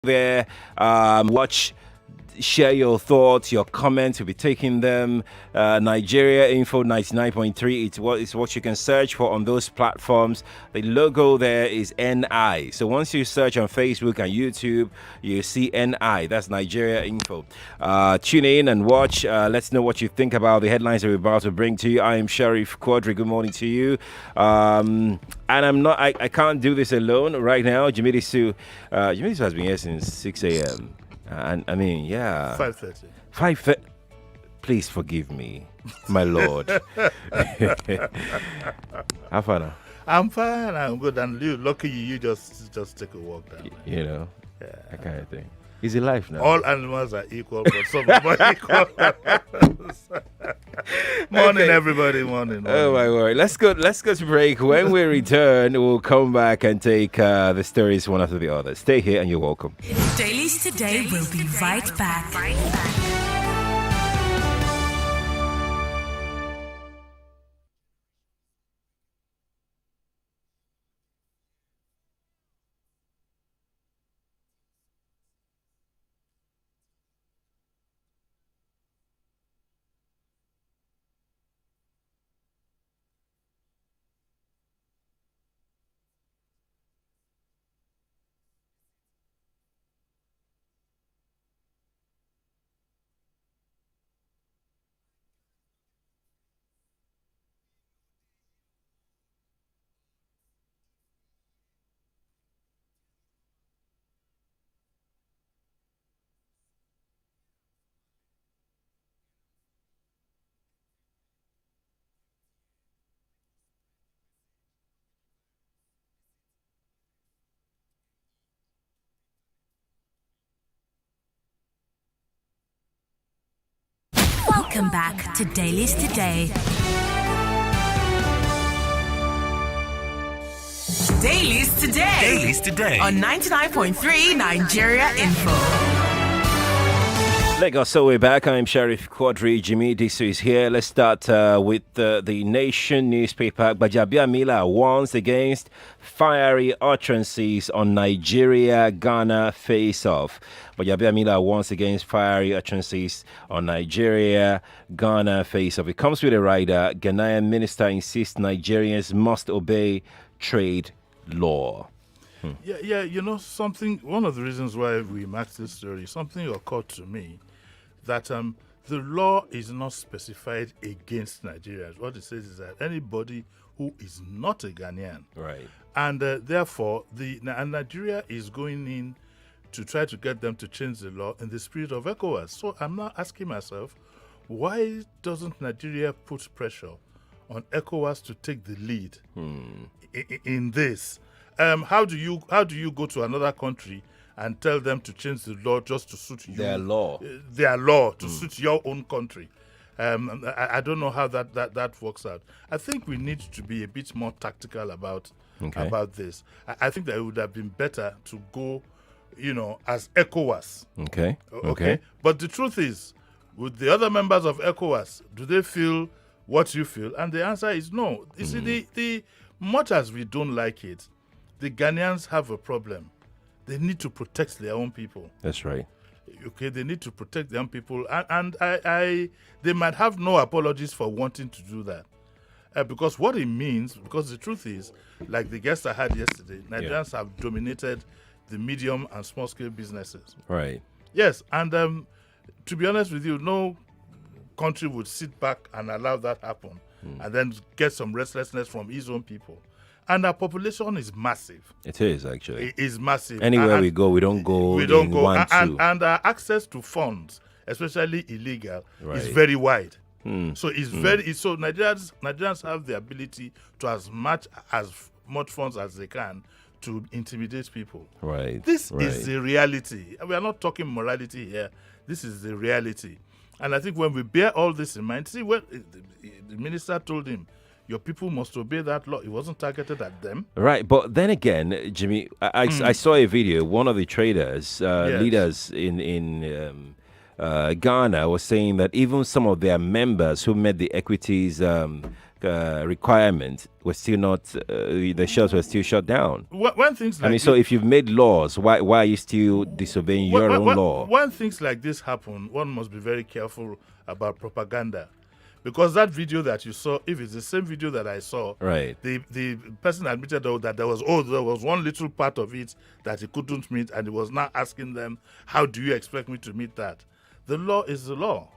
there. Watch, share your thoughts, your comments. We'll be taking them. Nigeria Info 99.3. It's what you can search for on those platforms. The logo there is NI. So once you search on Facebook and YouTube, you see NI. That's Nigeria Info. Tune in and watch. Let's know what you think about the headlines that we're about to bring to you. I am Sheriff Quadry. Good morning to you. And I can't do this alone right now. Jimi Disu has been here since 6 a.m. And I mean, yeah. 5:30. 5:30. Please forgive me, my lord. How far now? I'm fine. I'm good. And lucky you just take a walk down. You know, Yeah. that kind of thing. Is it life now? All animals are equal, but some are more equal. Morning, Okay. everybody. Morning. Oh my word! Let's go to break. When we return, we'll come back and take the stories one after the other. Stay here, and you're welcome. Dailies Today will be right back. Welcome back to Dailies Today. Dailies Today. Dailies Today. On 99.3 Nigeria Info. Lagos, so we're back. I'm Sheriff Quadry. Jimi Disu is here. Let's start with the Nation newspaper. Bajabia Mila warns against fiery utterances on Nigeria-Ghana face-off. Bajabia Mila warns against fiery utterances on Nigeria-Ghana face-off. It comes with a rider. Ghanaian minister insists Nigerians must obey trade law. Yeah, you know something. One of the reasons why we marked this story, something occurred to me that the law is not specified against Nigerians. What it says is that anybody who is not a Ghanaian, Right. and therefore and Nigeria is going in to try to get them to change the law in the spirit of ECOWAS. So I'm now asking myself, why doesn't Nigeria put pressure on ECOWAS to take the lead in this? How do you go to another country and tell them to change the law just to suit you? Their law. Their law to suit your own country. I don't know how that works out. I think we need to be a bit more tactical about this. I think that it would have been better to go, as ECOWAS. Okay. But the truth is, with the other members of ECOWAS, do they feel what you feel? And the answer is no. You see, the much as we don't like it, the Ghanaians have a problem. They need to protect their own people. That's right. Okay, they need to protect their own people, and they might have no apologies for wanting to do that, because what it means. Because the truth is, like the guest I had yesterday, Nigerians have dominated the medium and small scale businesses. Right. Yes, and to be honest with you, no country would sit back and allow that happen, and then get some restlessness from his own people. And our population is massive. It is, actually. It is massive. Anywhere we go, we don't go. One, two. And our access to funds, especially illegal, is very wide. So it's so Nigerians have the ability to as much funds as they can to intimidate people. Right. This is the reality. We are not talking morality here. This is the reality. And I think when we bear all this in mind, see what the minister told him, your people must obey that law. It wasn't targeted at them. Right, but then again, Jimmy, I saw a video. One of the traders, leaders in Ghana was saying that even some of their members who met the equities requirement were still not, the shells were still shut down. When things like so if you've made laws, why are you still disobeying your own law? When things like this happen, one must be very careful about propaganda. Because that video that you saw, if it's the same video that I saw, right, the person admitted that there was one little part of it that he couldn't meet, and he was now asking them, how do you expect me to meet that? The law is the law.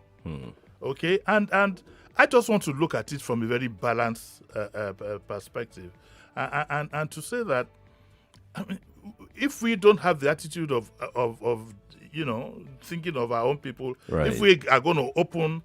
Okay? And I just want to look at it from a very balanced perspective. And to say that, I mean, if we don't have the attitude of thinking of our own people, right, if we are going to open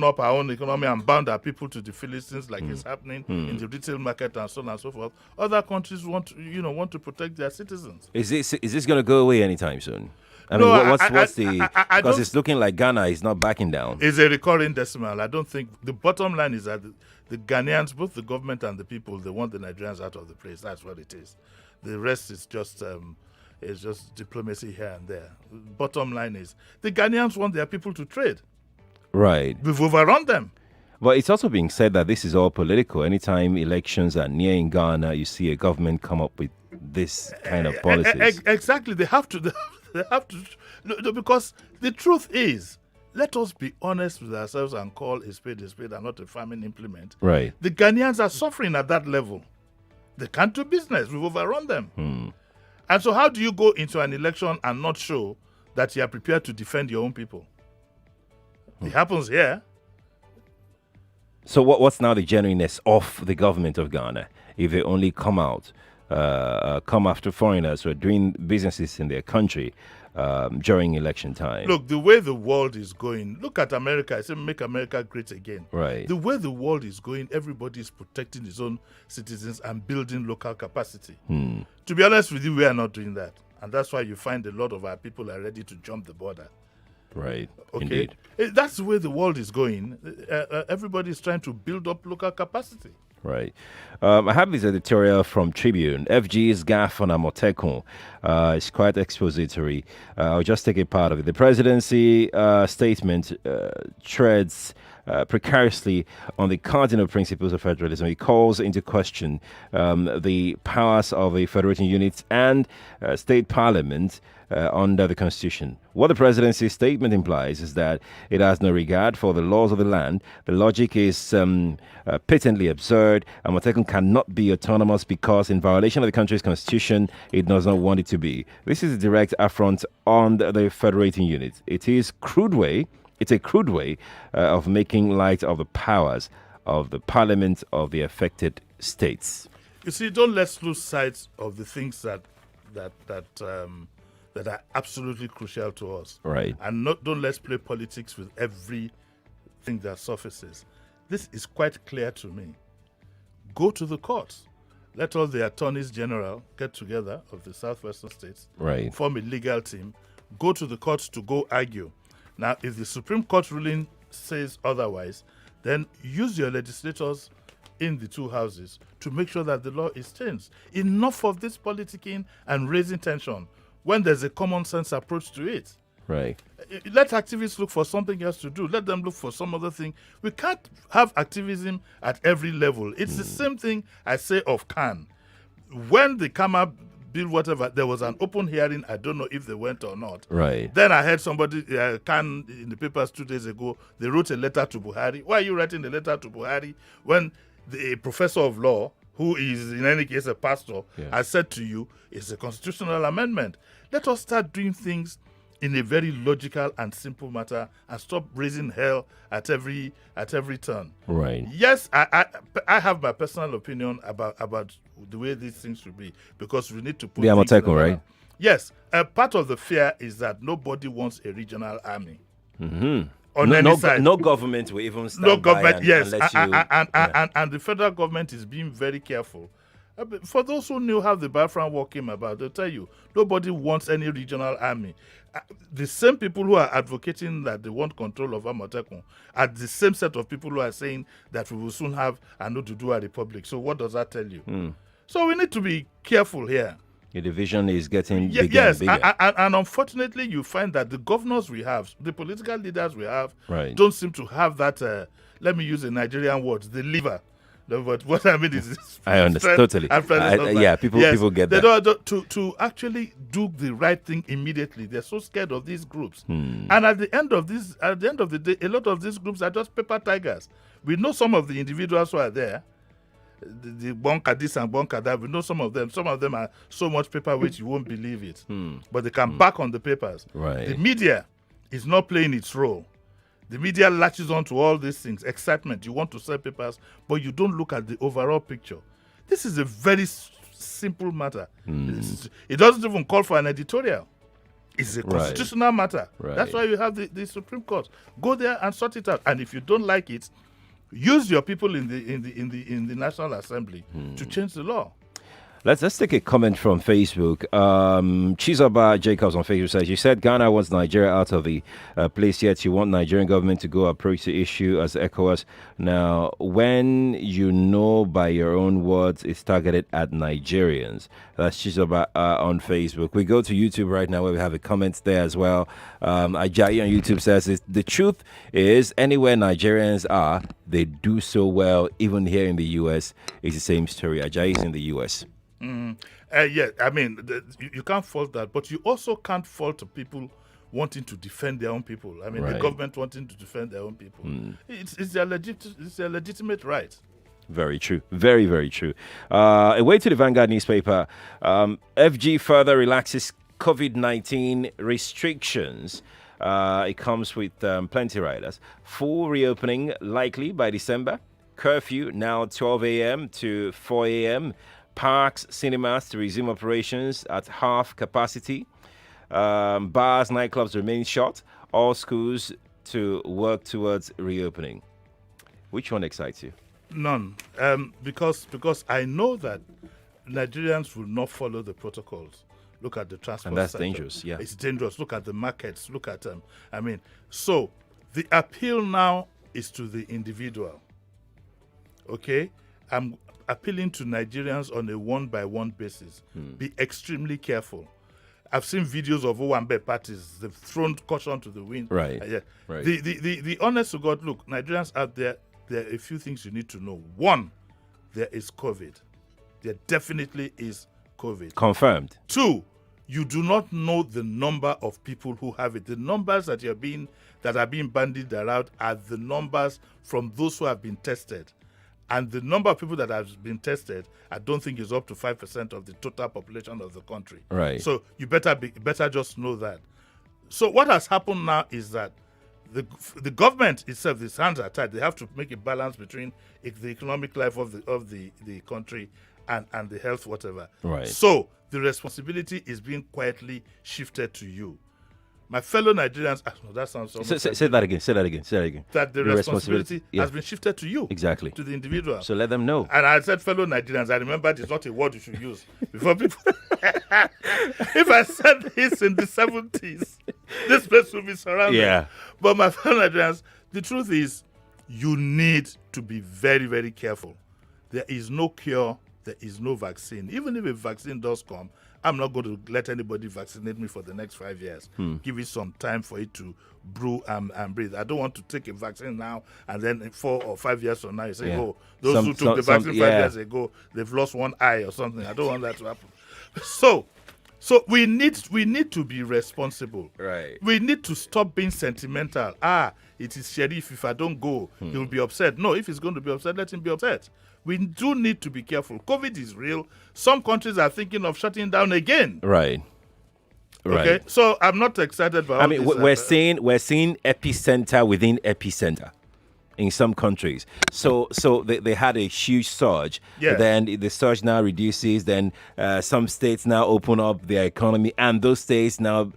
up our own economy and bound our people to the Philistines like it's happening in the retail market and so on and so forth, other countries want to protect their citizens. Is this going to go away anytime soon? Because it's looking like Ghana is not backing down. It's a recurring decimal. I don't think the bottom line is that the Ghanaians, both the government and the people, they want the Nigerians out of the place. That's what it is. The rest is just diplomacy here and there. Bottom line is the Ghanaians want their people to trade. Right. We've overrun them. But it's also being said that this is all political. Anytime elections are near in Ghana, you see a government come up with this kind of policies. Exactly. They have to. They have to. Because the truth is, let us be honest with ourselves and call a spade and not a farming implement. Right. The Ghanaians are suffering at that level. They can't do business. We've overrun them. And so how do you go into an election and not show that you are prepared to defend your own people? It happens here. So what's now the genuineness of the government of Ghana if they only come after foreigners who are doing businesses in their country during election time? Look, the way the world is going, look at America. I say make America great again. Right. The way the world is going, everybody is protecting his own citizens and building local capacity. To be honest with you, we are not doing that. And that's why you find a lot of our people are ready to jump the border. Right. Okay. Indeed. That's the way the world is going. Everybody is trying to build up local capacity. Right. I have this editorial from Tribune. FG's gaffe on Amotekun. It's quite expository. I'll just take a part of it. The presidency statement treads precariously on the cardinal principles of federalism. It calls into question the powers of a federating unit and state parliament under the Constitution. What the presidency's statement implies is that it has no regard for the laws of the land. The logic is patently absurd. Amotekun cannot be autonomous because, in violation of the country's constitution, it does not want it to be. This is a direct affront on the federating unit. It's a crude way of making light of the powers of the parliament of the affected states. You see, don't let's lose sight of the things that are absolutely crucial to us. Right. And don't let's play politics with everything that surfaces. This is quite clear to me. Go to the courts. Let all the attorneys general get together of the southwestern states, right, form a legal team, go to the courts to go argue. Now, if the Supreme Court ruling says otherwise, then use your legislators in the two houses to make sure that the law is changed. Enough of this politicking and raising tension when there's a common sense approach to it. Right. Let activists look for something else to do. Let them look for some other thing. We can't have activism at every level. It's the same thing I say of CAN. When the Kama bill, whatever, there was an open hearing. I don't know if they went or not. Right. Then I heard somebody, CAN, in the papers 2 days ago, they wrote a letter to Buhari. Why are you writing a letter to Buhari when the professor of law, who is in any case a pastor, has said to you, it's a constitutional amendment? Let us start doing things in a very logical and simple matter and stop raising hell at every turn. Right. Yes, I have my personal opinion about the way these things should be, because we need to put the Amotekun, right? Yes. Part of the fear is that nobody wants a regional army. Mm-hmm. On any side. No government will even stand no government, by yes. and let you... And the federal government is being very careful. For those who knew how the Biafran war came about, they'll tell you, nobody wants any regional army. The same people who are advocating that they want control of Amotekun are the same set of people who are saying that we will soon have an Oduduwa republic. So what does that tell you? So we need to be careful here. The division is getting bigger yes, and bigger. and unfortunately, you find that the governors we have, the political leaders we have, Right. don't seem to have that. Let me use a Nigerian word, the liver. But what I mean is, I understand totally. Yeah, people get they that. to actually do the right thing immediately. They're so scared of these groups, Hmm. and at the end of the day, a lot of these groups are just paper tigers. We know some of the individuals who are there, the bunker this and bunker that. We know some of them. Some of them are so much paperweight you won't believe it, but they can back on the papers. Right. The media is not playing its role. The media latches on to all these things, excitement. You want to sell papers, but you don't look at the overall picture. This is a very simple matter. It doesn't even call for an editorial. It's a constitutional matter. Right. That's why you have the Supreme Court. Go there and sort it out. And if you don't like it, use your people in the National Assembly to change the law. Let's take a comment from Facebook. Chizoba Jacobs on Facebook says, you said Ghana wants Nigeria out of the place, yet you want Nigerian government to go approach the issue as ECOWAS. Now, when you know by your own words it's targeted at Nigerians. That's Chizoba on Facebook. We go to YouTube right now where we have a comment there as well. Ajayi on YouTube says, the truth is anywhere Nigerians are, they do so well. Even here in the U.S., it's the same story. Ajayi is in the U.S. Yeah, I mean, you can't fault that, but you also can't fault people wanting to defend their own people. I mean, the government wanting to defend their own people. It's their legitimate right. Very true. Very, very true. Away to the Vanguard newspaper. FG further relaxes COVID-19 restrictions. It comes with plenty riders. Full reopening likely by December. Curfew now 12 a.m. to 4 a.m. Parks, cinemas to resume operations at half capacity. Bars, nightclubs remain shut. All schools to work towards reopening. Which one excites you? None. Because I know that Nigerians will not follow the protocols. Look at the transport And that's sector. dangerous, yeah. It's dangerous. Look at the markets. Look at them. So the appeal now is to the individual. Okay? I'm appealing to Nigerians on a one-by-one basis. Be extremely careful. I've seen videos of Owambe parties. They've thrown caution to the wind. Right. Right. The honest to God, look, Nigerians out there are a few things you need to know. One, there is COVID. There definitely is COVID. Confirmed. Two, you do not know the number of people who have it. The numbers that are being bandied around are the numbers from those who have been tested. And the number of people that have been tested, I don't think is up to 5% of the total population of the country. Right. So you better just know that. So what has happened now is that the government itself, its hands are tied. They have to make a balance between the economic life of the country and the health, whatever. Right. So the responsibility is being quietly shifted to you. My fellow Nigerians, that sounds so much. Say that again. Say that again. That the responsibility has been shifted to you. Exactly. To the individual. So let them know. And I said fellow Nigerians. I remember it's not a word you should use before people. If I said this in the 70s, this place would be surrounded. Yeah. But my fellow Nigerians, the truth is, you need to be very, very careful. There is no cure. There is no vaccine. Even if a vaccine does come, I'm not going to let anybody vaccinate me for the next 5 years. Give it some time for it to brew and breathe. I don't want to take a vaccine now and then in 4 or 5 years from now you say, oh, those who took the vaccine 5 years ago, they've lost one eye or something. I don't want that to happen. So we need to be responsible. Right. We need to stop being sentimental. It is Sheriff. If I don't go, he'll be upset. No, if he's going to be upset, let him be upset. We do need to be careful. COVID is real. Some countries are thinking of shutting down again. Right. Okay. So I'm not excited about. I mean, we're seeing epicenter within epicenter in some countries. So they had a huge surge. Yeah. Then the surge now reduces. Then some states now open up their economy, and those states now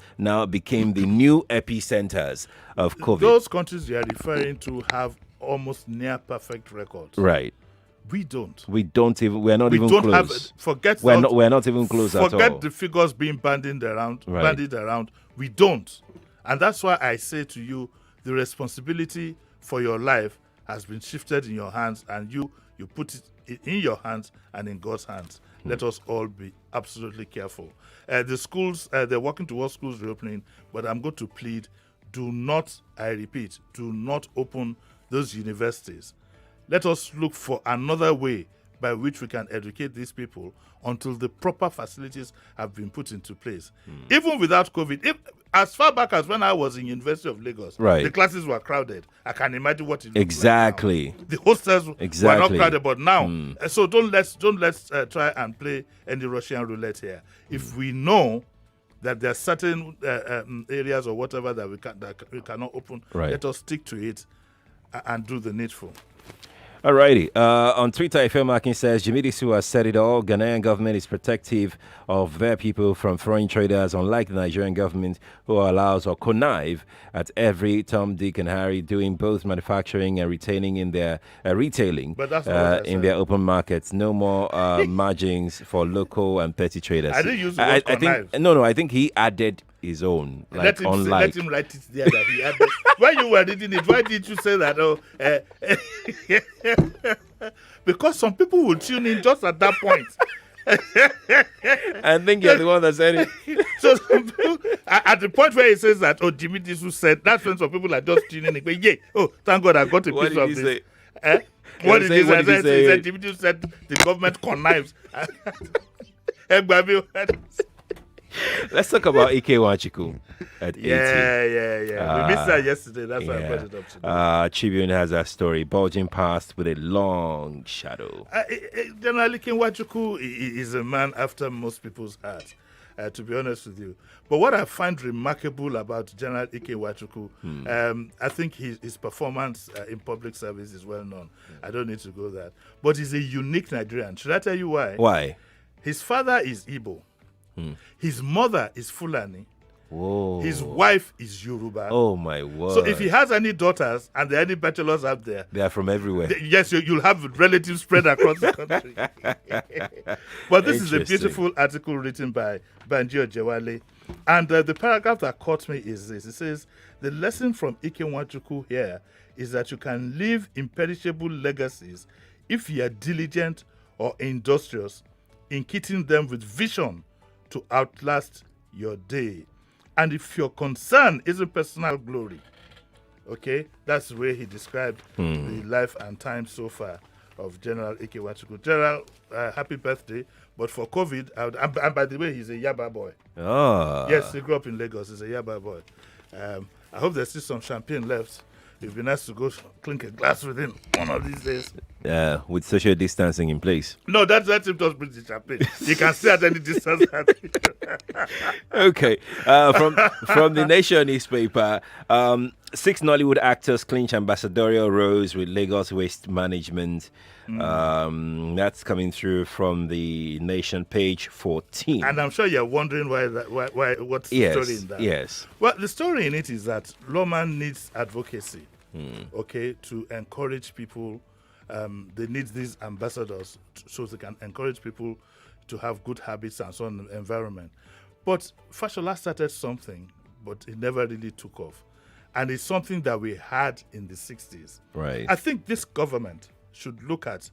became the new epicenters of COVID. Those countries you are referring to have almost near perfect records. Right. We don't. We're not even don't close. We're not even close at all. Forget the figures being bandied around. We don't. And that's why I say to you, the responsibility for your life has been shifted in your hands, and you put it in your hands and in God's hands. Let us all be absolutely careful. The schools, they're working towards schools reopening, but I'm going to plead, do not, I repeat, do not open those universities. Let us look for another way by which we can educate these people until the proper facilities have been put into place. Even without COVID, as far back as when I was in University of Lagos, Right. the classes were crowded. I can imagine what it looks Exactly. like now. The hostels were not Exactly. crowded, but now, so don't let's try and play any Russian roulette here. If we know that there are certain areas or whatever that we cannot open, Right. let us stick to it and do the needful. Alrighty. On Twitter, Ifeoma Markin says, Jimi Disu has said it all. Ghanaian government is protective of their people from foreign traders, unlike the Nigerian government, who allows or connive at every Tom, Dick, and Harry doing both manufacturing and retaining in their retailing But that's not what I in said. their open markets. No more margins for local and petty traders. I didn't use the word I think connive. no. I think he added his own. Like Let him write it there that he had. When you were reading it, why did you say that? Because some people will tune in just at that point. I think you're the one that said it. So some people, at the point where he says that, Jimi Disu said, that's when some people are just tuning in. But yeah, thank God I got a What piece did of he this. say? What did he say? What did he say? He said, Jimi Disu said the government connives. Let's talk about Ike Nwachukwu at 80. Yeah. We missed that yesterday. That's why I brought it up today. Tribune has that story, bulging past with a long shadow. General Ike Nwachukwu is a man after most people's heart, to be honest with you. But what I find remarkable about General Ike Nwachukwu, I think his performance in public service is well known. I don't need to go there. But he's a unique Nigerian. Should I tell you why? Why? His father is Igbo. His mother is Fulani. Whoa. His wife is Yoruba. Oh, my word. So if he has any daughters and there are any bachelors out there, They are from everywhere. yes, you'll have relatives spread across the country. But this is a Interesting. beautiful article written by Banji Ojewale. And the paragraph that caught me is this. It says, the lesson from Ike Nwachukwu here is that you can leave imperishable legacies if you are diligent or industrious in keeping them with vision to outlast your day. And if your concern isn't personal glory, okay, that's the way he described the life and time so far of General Ike Nwachukwu. General, happy birthday. But for COVID, and by the way, he's a Yaba boy. Oh. Yes, he grew up in Lagos. He's a Yaba boy. I hope there's still some champagne left. It'd be nice to go clink a glass with him one of these days. With social distancing in place. No, that's him just bring the champagne. You can stay at any distance. Okay. From the Nation newspaper, 6 Nollywood actors clinch ambassadorial roles with Lagos Waste Management. That's coming through from the Nation page 14. And I'm sure you're wondering why what's the story in that. Yes. Well, the story in it is that Loma needs advocacy, okay, to encourage people. They need these ambassadors so they can encourage people to have good habits and so on in the environment. But Fashola started something, but it never really took off. And it's something that we had in the 60s. Right. I think this government should look at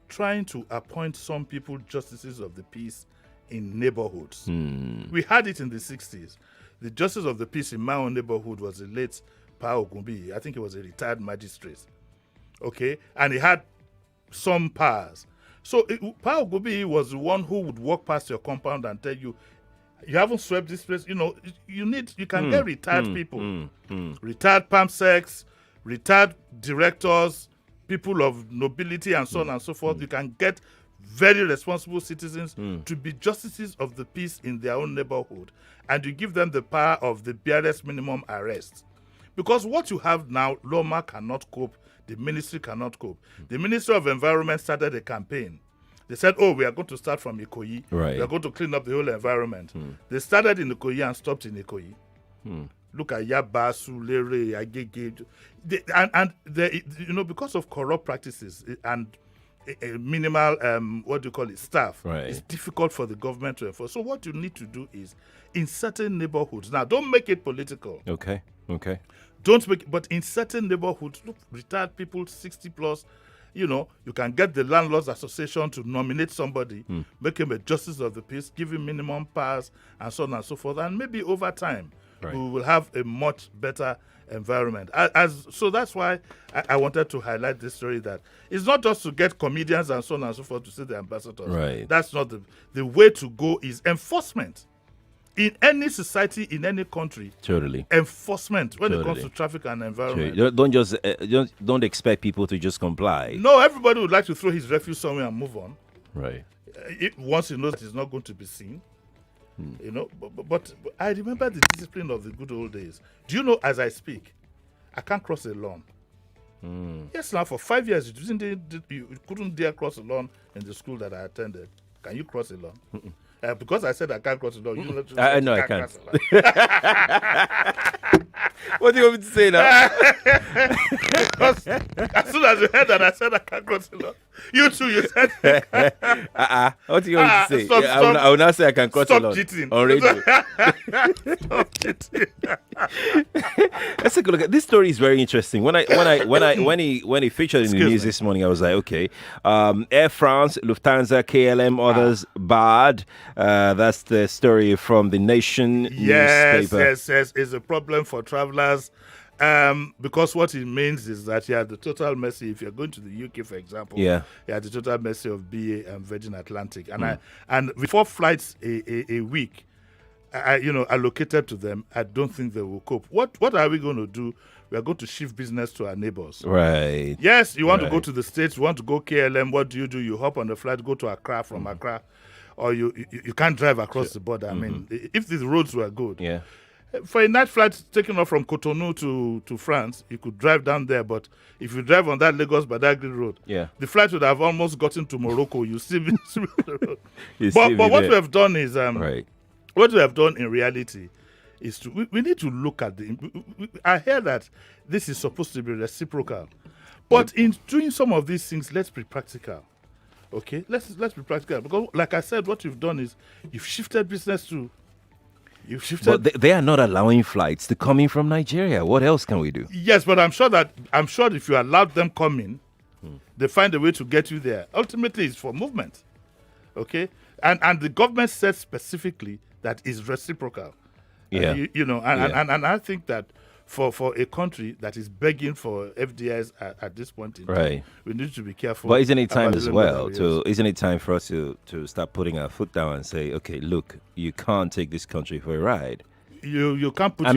trying to appoint some people justices of the peace in neighborhoods. We had it in the 60s. The justice of the peace in my own neighborhood was the late Pa Ogunbi. I think he was a retired magistrate. Okay? And he had some powers. So Pa Ogunbi was the one who would walk past your compound and tell you, you haven't swept this place. You know, you can get retired people. Retired PAMSECs, retired directors, people of nobility and so on and so forth. You can get very responsible citizens to be justices of the peace in their own neighborhood. And you give them the power of the barest minimum arrest. Because what you have now, Loma cannot cope. The ministry cannot cope. The Ministry of Environment started a campaign. They said, we are going to start from Ikoyi. Right. We are going to clean up the whole environment. They started in Ikoyi and stopped in Ikoyi. Look at Yaba, Sulere, Agege. Because of corrupt practices and minimal, staff, Right. it's difficult for the government to enforce. So what you need to do is, in certain neighborhoods, now don't make it political. Okay. Don't make it, but in certain neighborhoods, look, retired people, 60 plus, you can get the Landlords Association to nominate somebody, make him a justice of the peace, give him minimum powers, and so on and so forth. And maybe over time, we will have a much better environment. So that's why I wanted to highlight this story, that it's not just to get comedians and so on and so forth to see the ambassadors. Right. That's not the way to go. Is enforcement. In any society, in any country, Totally. enforcement when it comes to traffic and environment. Don't expect people to just comply. No, everybody would like to throw his refuse somewhere and move on. Right. Once he knows it's not going to be seen. But I remember the discipline of the good old days. Do you know, as I speak, I can't cross a lawn. Yes, now for 5 years, you couldn't dare cross a lawn in the school that I attended. Can you cross a lawn? Because I said I can't cross a lawn. No, I can't. What do you want me to say now? Because as soon as you heard that I said I can't cross the lawn, you too, you said. What do you want me to say? Stop, I will not say I can cross the lawn. Stop cheating. On radio. Stop cheating. Let's take a look at this story. Is very interesting. When he featured in the news this morning, I was like, okay, Air France, Lufthansa, KLM, others bad. That's the story from the Nation newspaper. Yes, it's a problem for travelers. Because what it means is that you have the total mercy. If you're going to the UK, for example, you have the total mercy of BA and Virgin Atlantic, and with 4 flights a week, allocated to them, I don't think they will cope. What are we going to do? We are going to shift business to our neighbors. Right. Yes, you want to go to the States, you want to go KLM. What do? You hop on the flight, go to Accra from Accra, or you can't drive across the border. I mean, if the roads were good. Yeah. For a night flight taking off from Cotonou to France, you could drive down there. But if you drive on that Lagos-Badagry road, the flight would have almost gotten to Morocco. You still be on the road. But what we have done is, what we have done in reality is we need to look at I hear that this is supposed to be reciprocal. But in doing some of these things, let's be practical. Okay? Let's be practical. Because like I said, what you've done is you've shifted business to... But they are not allowing flights to come in from Nigeria. What else can we do? Yes, but I'm sure if you allowed them come in, they find a way to get you there. Ultimately, it's for movement. Okay? And the government said specifically that is reciprocal. Yeah. And I think that for a country that is begging for FDIs at this point in time, we need to be careful. But isn't it time as well isn't it time for us to start putting our foot down and say, okay, look, you can't take this country for a ride. You can't put.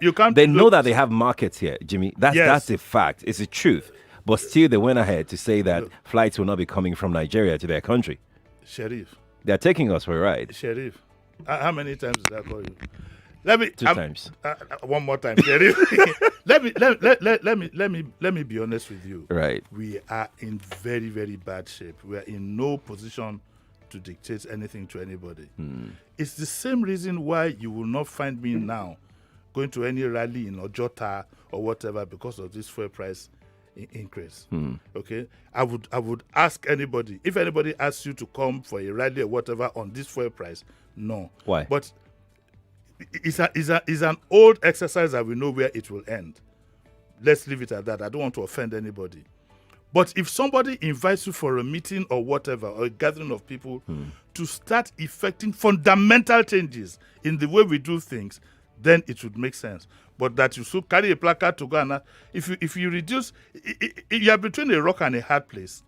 You can't. They know that they have markets here, Jimmy. That's a fact. It's a truth. But still, they went ahead to say that flights will not be coming from Nigeria to their country. Sheriff, they're taking us for a ride. Sheriff, how many times did I call you? Two times. One more time, Sheriff. let me be honest with you. Right. We are in very, very bad shape. We are in no position to dictate anything to anybody. It's the same reason why you will not find me now going to any rally in Ojota or whatever because of this fuel price increase. Okay, I would ask anybody, if anybody asks you to come for a rally or whatever on this fuel price, no. Why? But it's an old exercise that we know where it will end. Let's leave it at that. I don't want to offend anybody. But if somebody invites you for a meeting or whatever, or a gathering of people to start effecting fundamental changes in the way we do things, then it would make sense. But that you should carry a placard to Ghana, if you reduce, you are between a rock and a hard place.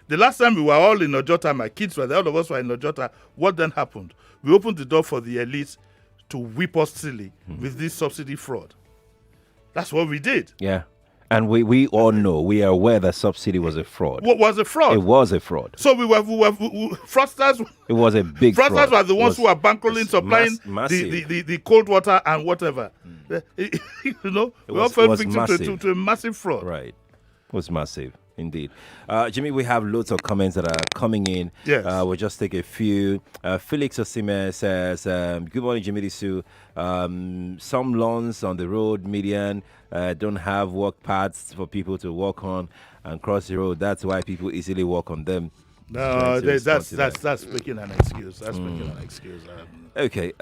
The last time we were all in Ojota, my kids were there, all of us were in Ojota, what then happened? We opened the door for the elites to whip us silly with this subsidy fraud. That's what we did. Yeah. And we all know, we are aware that subsidy was a fraud. What was a fraud? It was a fraud. So we were fraudsters. It was a big fraud. Fraudsters were the ones who were bankrolling, supplying the cold water and whatever. We all fell victim to a massive fraud. Right. It was massive. Indeed. Jimmy, we have loads of comments that are coming in. Yes. We'll just take a few. Felix Osime says, good morning, Jimmy Disu. Some lawns on the road median don't have walk paths for people to walk on and cross the road. That's why people easily walk on them. No, that's making an excuse. That's making an excuse. Okay,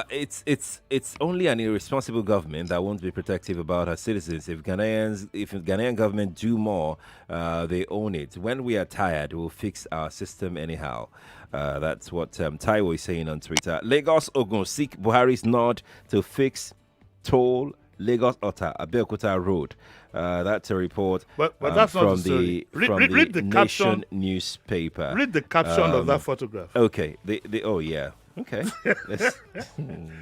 it's only an irresponsible government that won't be protective about our citizens. If Ghanaian government do more, they own it. When we are tired, we'll fix our system anyhow. That's what Taiwo is saying on Twitter. Lagos Ogun seek Buhari's nod to fix toll Lagos Ota Abeokuta Road. That's a report but that's not from the read the Nation caption, newspaper. Read the caption of that photograph. Okay. Oh yeah. Okay.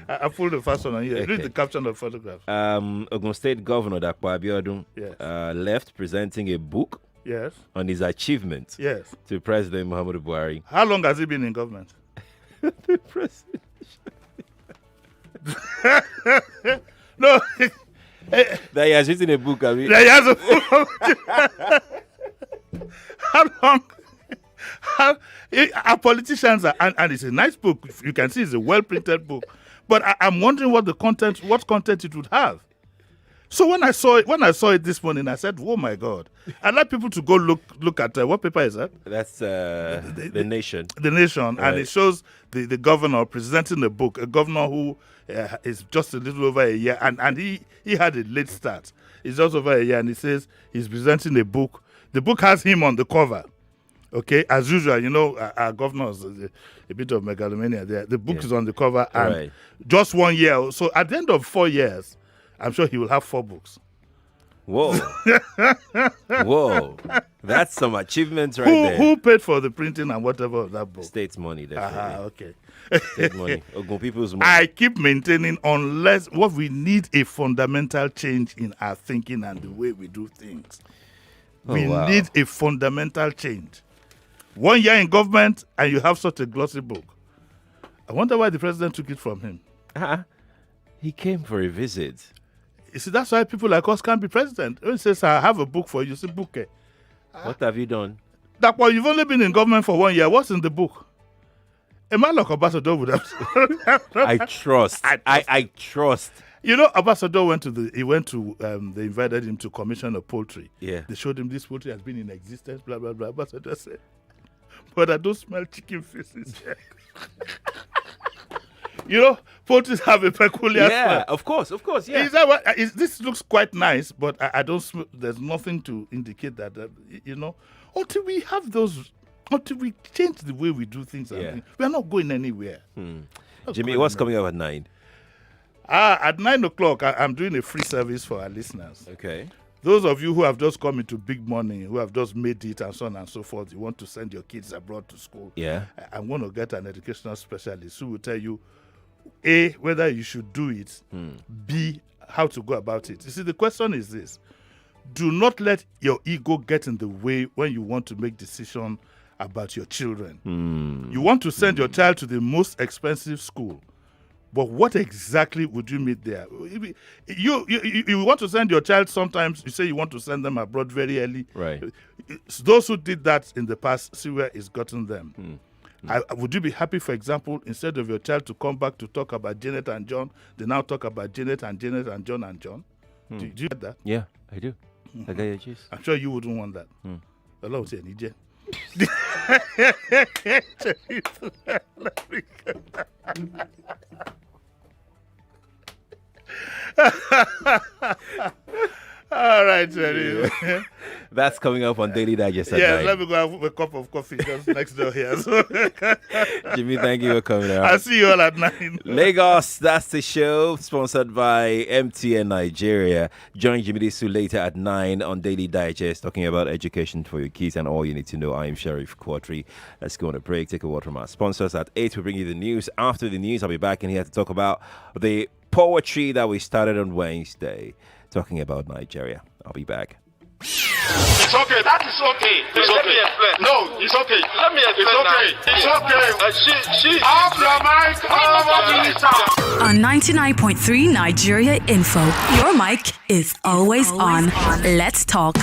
I pulled the first one on here. Okay. Read the caption of the photograph. Ogun State Governor Dapo Abiodun Yes. left presenting a book Yes. on his achievements Yes. to President Muhammadu Buhari. How long has he been in government? The president. No. That he has written a book, I mean. He has a How long? Our politicians are, and it's a nice book. You can see it's a well-printed book. But I'm wondering what content it would have. So when I saw it this morning, I said, "Oh my God!" I'd like people to go look at what paper is that? That's the Nation. The Nation, Right. and it shows the governor presenting the book. A governor who is just a little over a year, and he had a late start. It's just over a year, and he says he's presenting a book. The book has him on the cover. Okay, as usual, our governor's a bit of megalomania there. The book is on the cover, and just 1 year. So at the end of 4 years, I'm sure he will have 4 books. Whoa. Whoa. That's some achievements there. Who paid for the printing and whatever of that book? State's money, definitely. Okay. State money. Ogun people's money. I keep maintaining what we need a fundamental change in our thinking and the way we do things. We need a fundamental change. 1 year in government and you have such a glossy book. I wonder why the president took it from him. He came for a visit. You see, that's why people like us can't be president. When he says, I have a book for you, say, book. What have you done? That well, you've only been in government for 1 year. What's in the book? A man like Ambassador would have. I trust. I trust. Ambassador they invited him to commission a poultry. Yeah. They showed him this poultry has been in existence, blah, blah, blah. Ambassador said, but I don't smell chicken feces here. Poultries have a peculiar smell. Yeah, of course, yeah. Is that what, this looks quite nice, but I don't smell, there's nothing to indicate that, until we have until we change the way we do things, we are not going anywhere. Jimmy, what's coming up at 9? At 9 o'clock, I'm doing a free service for our listeners. Okay. Those of you who have just come into big money, who have just made it and so on and so forth, you want to send your kids abroad to school. Yeah. I'm going to get an educational specialist who will tell you, A, whether you should do it, B, how to go about it. You see, the question is this. Do not let your ego get in the way when you want to make decisions about your children. You want to send your child to the most expensive school. But what exactly would you meet there? You want to send your child sometimes, you say you want to send them abroad very early. Right. Those who did that in the past, see where it's gotten them. Would you be happy, for example, instead of your child to come back to talk about Janet and John, they now talk about Janet and John and John? Do you get that? Yeah, I do. I got your juice. I'm sure you wouldn't want that. Allah will say, Nije. All right, Jerry. That's coming up on Daily Digest at 9. Let me go have a cup of coffee just next door here. So Jimmy, thank you for coming out. I'll see you all at 9. Lagos, that's the show, sponsored by MTN Nigeria. Join Jimmy Disu later at 9 on Daily Digest, talking about education for your kids and all you need to know. I'm Sheriff Quadry. Let's go on a break, take a word from our sponsors. At 8, we'll bring you the news. After the news, I'll be back in here to talk about the poetry that we started on Wednesday, talking about Nigeria. I'll be back. It's okay. That is okay. It's okay. Let me explain. No, it's okay. Let me explain. It's okay. It's okay. She off your mic. On 99.3 Nigeria Info, your mic is always on. Let's talk.